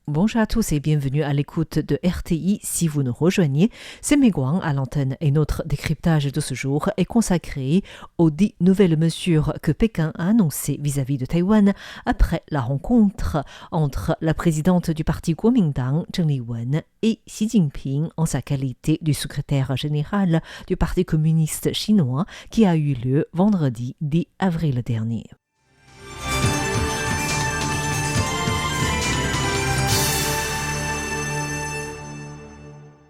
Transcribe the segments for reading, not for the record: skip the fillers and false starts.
Bonjour à tous et bienvenue à l'écoute de RTI. Si vous nous rejoignez, c'est Meguang à l'antenne et notre décryptage de ce jour est consacré aux 10 nouvelles mesures que Pékin a annoncées vis-à-vis de Taïwan après la rencontre entre la présidente du parti Kuomintang, Zheng Liwen, et Xi Jinping en sa qualité du secrétaire général du Parti communiste chinois qui a eu lieu vendredi 10 avril dernier.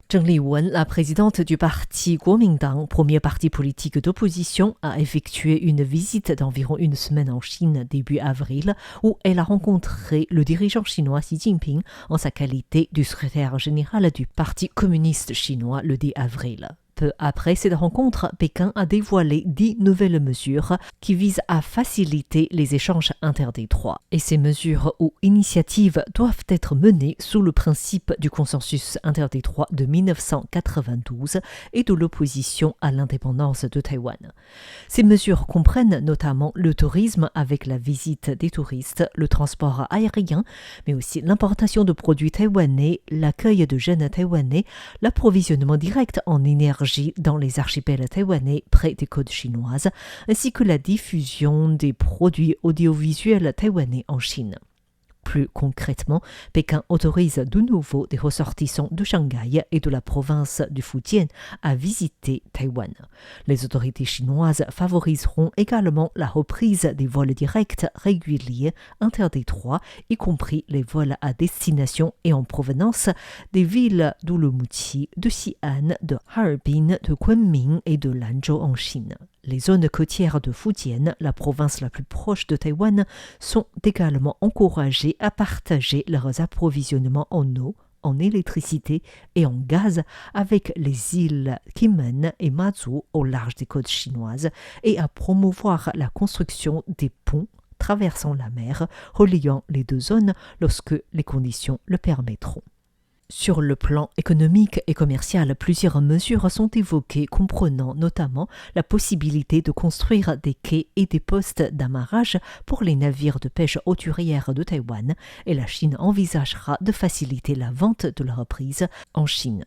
Zheng Liwen, la présidente du parti Kuomintang, premier parti politique d'opposition, a effectué une visite d'environ une semaine en Chine début avril où elle a rencontré le dirigeant chinois Xi Jinping en sa qualité du secrétaire général du Parti communiste chinois le 10 avril. Peu après cette rencontre, Pékin a dévoilé 10 nouvelles mesures qui visent à faciliter les échanges interdétroits. Et ces mesures ou initiatives doivent être menées sous le principe du consensus interdétroit de 1992 et de l'opposition à l'indépendance de Taïwan. Ces mesures comprennent notamment le tourisme avec la visite des touristes, le transport aérien, mais aussi l'importation de produits taïwanais, l'accueil de jeunes taïwanais, l'approvisionnement direct en énergie dans les archipels taïwanais près des côtes chinoises, ainsi que la diffusion des produits audiovisuels taïwanais en Chine. Plus concrètement, Pékin autorise de nouveau des ressortissants de Shanghai et de la province du Fujian à visiter Taïwan. Les autorités chinoises favoriseront également la reprise des vols directs réguliers interdétroits, y compris les vols à destination et en provenance des villes d'Urumqi, de Xi'an, de Harbin, de Kunming et de Lanzhou en Chine. Les zones côtières de Fujian, la province la plus proche de Taïwan, sont également encouragées à partager leurs approvisionnements en eau, en électricité et en gaz avec les îles Kinmen et Matsu au large des côtes chinoises et à promouvoir la construction des ponts traversant la mer, reliant les deux zones lorsque les conditions le permettront. Sur le plan économique et commercial, plusieurs mesures sont évoquées, comprenant notamment la possibilité de construire des quais et des postes d'amarrage pour les navires de pêche hauturière de Taïwan, et la Chine envisagera de faciliter la vente de leurs prises en Chine.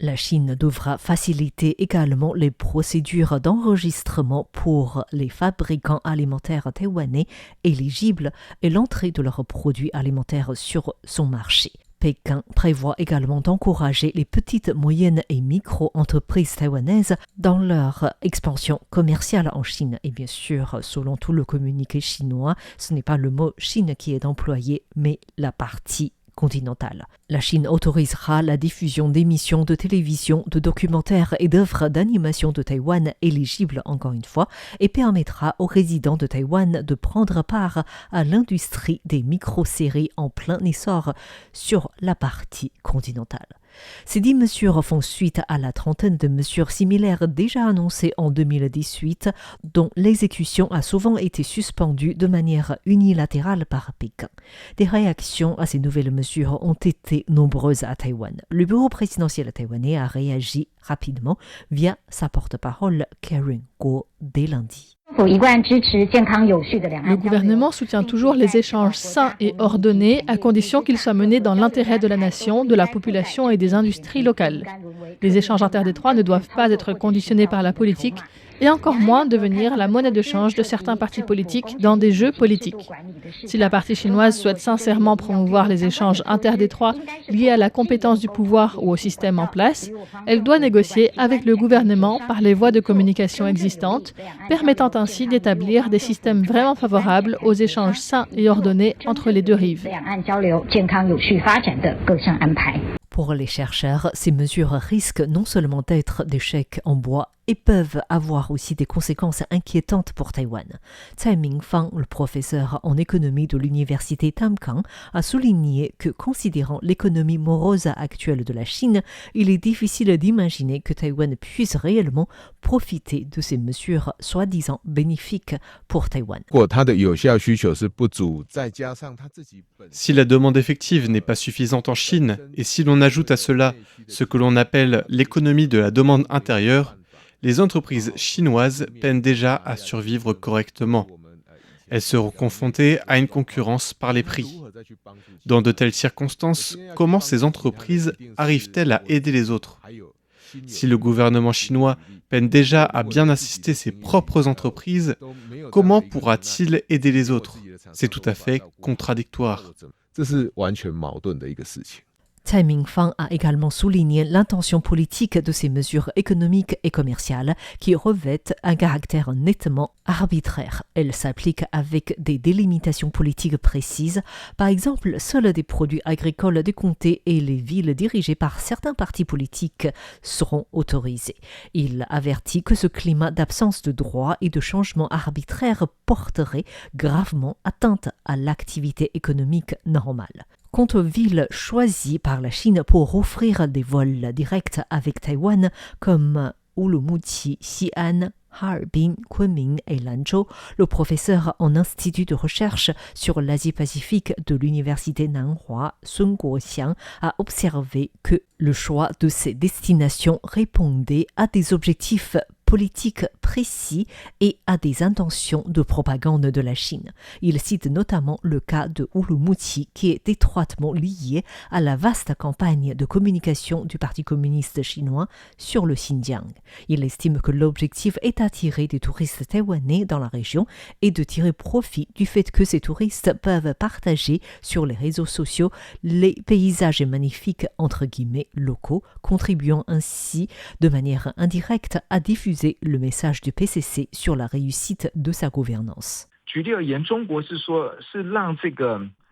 La Chine devra faciliter également les procédures d'enregistrement pour les fabricants alimentaires taïwanais éligibles et l'entrée de leurs produits alimentaires sur son marché. Pékin prévoit également d'encourager les petites, moyennes et micro-entreprises taïwanaises dans leur expansion commerciale en Chine. Et bien sûr, selon tout le communiqué chinois, ce n'est pas le mot Chine qui est employé, mais la partie continentale. La Chine autorisera la diffusion d'émissions de télévision, de documentaires et d'œuvres d'animation de Taïwan éligibles encore une fois et permettra aux résidents de Taïwan de prendre part à l'industrie des micro-séries en plein essor sur la partie continentale. Ces 10 mesures font suite à la trentaine de mesures similaires déjà annoncées en 2018, dont l'exécution a souvent été suspendue de manière unilatérale par Pékin. Des réactions à ces nouvelles mesures ont été nombreuses à Taïwan. Le bureau présidentiel taïwanais a réagi rapidement via sa porte-parole Karen Kuo dès lundi. Le gouvernement soutient toujours les échanges sains et ordonnés à condition qu'ils soient menés dans l'intérêt de la nation, de la population et des industries locales. Les échanges interdétroits ne doivent pas être conditionnés par la politique et encore moins devenir la monnaie de change de certains partis politiques dans des jeux politiques. Si la partie chinoise souhaite sincèrement promouvoir les échanges interdétroits liés à la compétence du pouvoir ou au système en place, elle doit négocier avec le gouvernement par les voies de communication existantes, permettant ainsi d'établir des systèmes vraiment favorables aux échanges sains et ordonnés entre les deux rives. Pour les chercheurs, ces mesures risquent non seulement d'être des chèques en bois et peuvent avoir aussi des conséquences inquiétantes pour Taïwan. Tsai Ming-Fang, le professeur en économie de l'université Tamkang, a souligné que, considérant l'économie morose actuelle de la Chine, il est difficile d'imaginer que Taïwan puisse réellement profiter de ces mesures soi-disant bénéfiques pour Taïwan. Si la demande effective n'est pas suffisante en Chine, et si l'on ajoute à cela ce que l'on appelle l'économie de la demande intérieure, les entreprises chinoises peinent déjà à survivre correctement. Elles seront confrontées à une concurrence par les prix. Dans de telles circonstances, comment ces entreprises arrivent-elles à aider les autres ? Si le gouvernement chinois peine déjà à bien assister ses propres entreprises, comment pourra-t-il aider les autres ? C'est tout à fait contradictoire. Tsai Ming-fang a également souligné l'intention politique de ces mesures économiques et commerciales qui revêtent un caractère nettement arbitraire. Elles s'appliquent avec des délimitations politiques précises. Par exemple, seuls des produits agricoles des comtés et les villes dirigées par certains partis politiques seront autorisés. Il avertit que ce climat d'absence de droit et de changement arbitraire porterait gravement atteinte à l'activité économique normale. Quant aux villes choisies par la Chine pour offrir des vols directs avec Taïwan, comme Urumqi, Xi'an, Harbin, Kunming et Lanzhou, le professeur en institut de recherche sur l'Asie-Pacifique de l'université Nanhua, Sun Guoxiang, a observé que le choix de ces destinations répondait à des objectifs politiques précis et à des intentions de propagande de la Chine. Il cite notamment le cas de Urumqi qui est étroitement lié à la vaste campagne de communication du Parti communiste chinois sur le Xinjiang. Il estime que l'objectif est d'attirer des touristes taïwanais dans la région et de tirer profit du fait que ces touristes peuvent partager sur les réseaux sociaux les paysages magnifiques entre guillemets locaux, contribuant ainsi de manière indirecte à diffuser le message du PCC sur la réussite de sa gouvernance.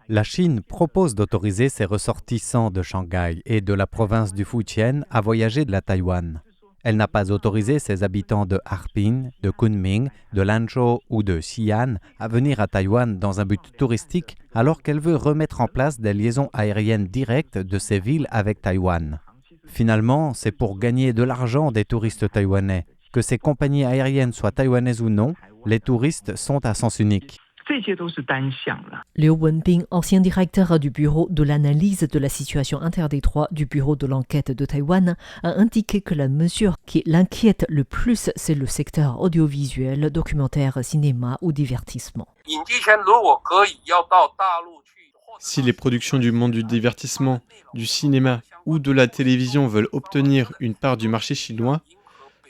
La Chine propose d'autoriser ses ressortissants de Shanghai et de la province du Fujian à voyager de la Taïwan. Elle n'a pas autorisé ses habitants de Harbin, de Kunming, de Lanzhou ou de Xi'an à venir à Taïwan dans un but touristique alors qu'elle veut remettre en place des liaisons aériennes directes de ces villes avec Taïwan. Finalement, c'est pour gagner de l'argent des touristes taïwanais. Que ces compagnies aériennes soient taïwanaises ou non, les touristes sont à sens unique. Liu Wenbing, ancien directeur du bureau de l'analyse de la situation interdétroit du bureau de l'enquête de Taïwan, a indiqué que la mesure qui l'inquiète le plus, c'est le secteur audiovisuel, documentaire, cinéma ou divertissement. Si les productions du monde du divertissement, du cinéma ou de la télévision veulent obtenir une part du marché chinois,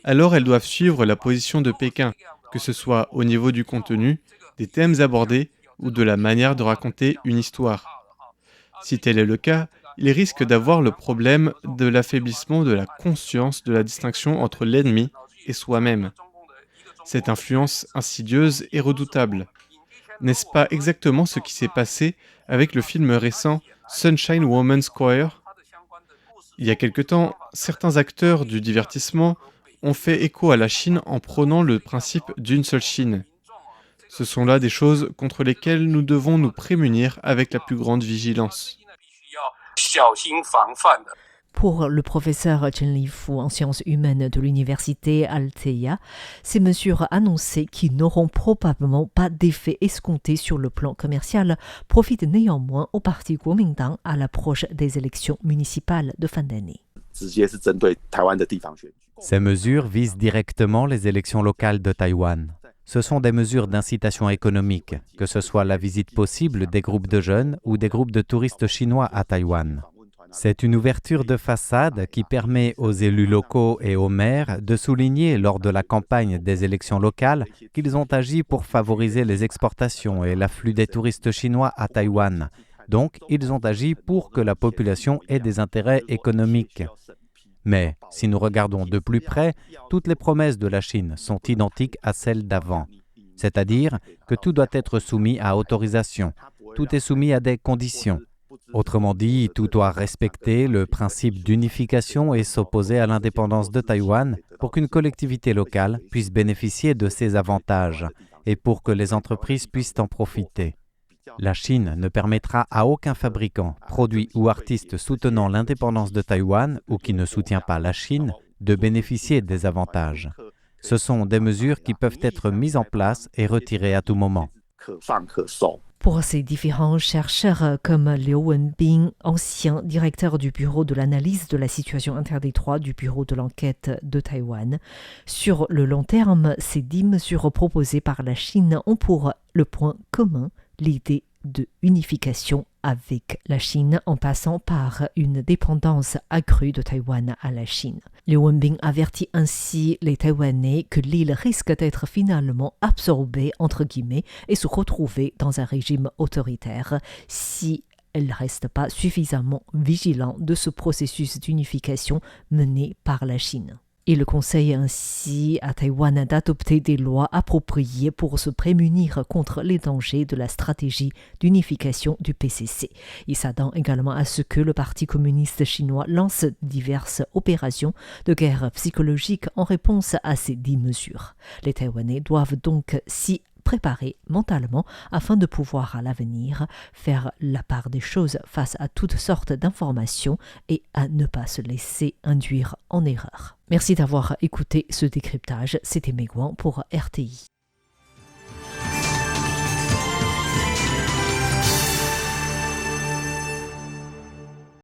alors elles doivent suivre la position de Pékin, que ce soit au niveau du contenu, des thèmes abordés ou de la manière de raconter une histoire. Si tel est le cas, il risque d'avoir le problème de l'affaiblissement de la conscience de la distinction entre l'ennemi et soi-même. Cette influence insidieuse est redoutable. N'est-ce pas exactement ce qui s'est passé avec le film récent Sunshine Woman's Choir ? Il y a quelque temps, certains acteurs du divertissement ont fait écho à la Chine en prônant le principe d'une seule Chine. Ce sont là des choses contre lesquelles nous devons nous prémunir avec la plus grande vigilance. Pour le professeur Chen Lifu en sciences humaines de l'université Althea, ces mesures annoncées qui n'auront probablement pas d'effet escompté sur le plan commercial profitent néanmoins au parti Kuomintang à l'approche des élections municipales de fin d'année. Ces mesures visent directement les élections locales de Taïwan. Ce sont des mesures d'incitation économique, que ce soit la visite possible des groupes de jeunes ou des groupes de touristes chinois à Taïwan. C'est une ouverture de façade qui permet aux élus locaux et aux maires de souligner lors de la campagne des élections locales qu'ils ont agi pour favoriser les exportations et l'afflux des touristes chinois à Taïwan. Donc, ils ont agi pour que la population ait des intérêts économiques. Mais, si nous regardons de plus près, toutes les promesses de la Chine sont identiques à celles d'avant. C'est-à-dire que tout doit être soumis à autorisation, tout est soumis à des conditions. Autrement dit, tout doit respecter le principe d'unification et s'opposer à l'indépendance de Taïwan pour qu'une collectivité locale puisse bénéficier de ces avantages et pour que les entreprises puissent en profiter. La Chine ne permettra à aucun fabricant, produit ou artiste soutenant l'indépendance de Taïwan ou qui ne soutient pas la Chine de bénéficier des avantages. Ce sont des mesures qui peuvent être mises en place et retirées à tout moment. Pour ces différents chercheurs comme Liu Wenbing, ancien directeur du bureau de l'analyse de la situation interdétroit du bureau de l'enquête de Taïwan, sur le long terme, ces 10 mesures proposées par la Chine ont pour le point commun l'idée de unification avec la Chine en passant par une dépendance accrue de Taïwan à la Chine. Liu Wenbing avertit ainsi les Taïwanais que l'île risque d'être finalement absorbée entre guillemets et se retrouver dans un régime autoritaire si elle ne reste pas suffisamment vigilant de ce processus d'unification mené par la Chine. Il conseille ainsi à Taïwan d'adopter des lois appropriées pour se prémunir contre les dangers de la stratégie d'unification du PCC. Il s'attend également à ce que le Parti communiste chinois lance diverses opérations de guerre psychologique en réponse à ces 10 mesures. Les Taïwanais doivent donc s'y préparer mentalement afin de pouvoir à l'avenir faire la part des choses face à toutes sortes d'informations et à ne pas se laisser induire en erreur. Merci d'avoir écouté ce décryptage. C'était Meguan pour RTI.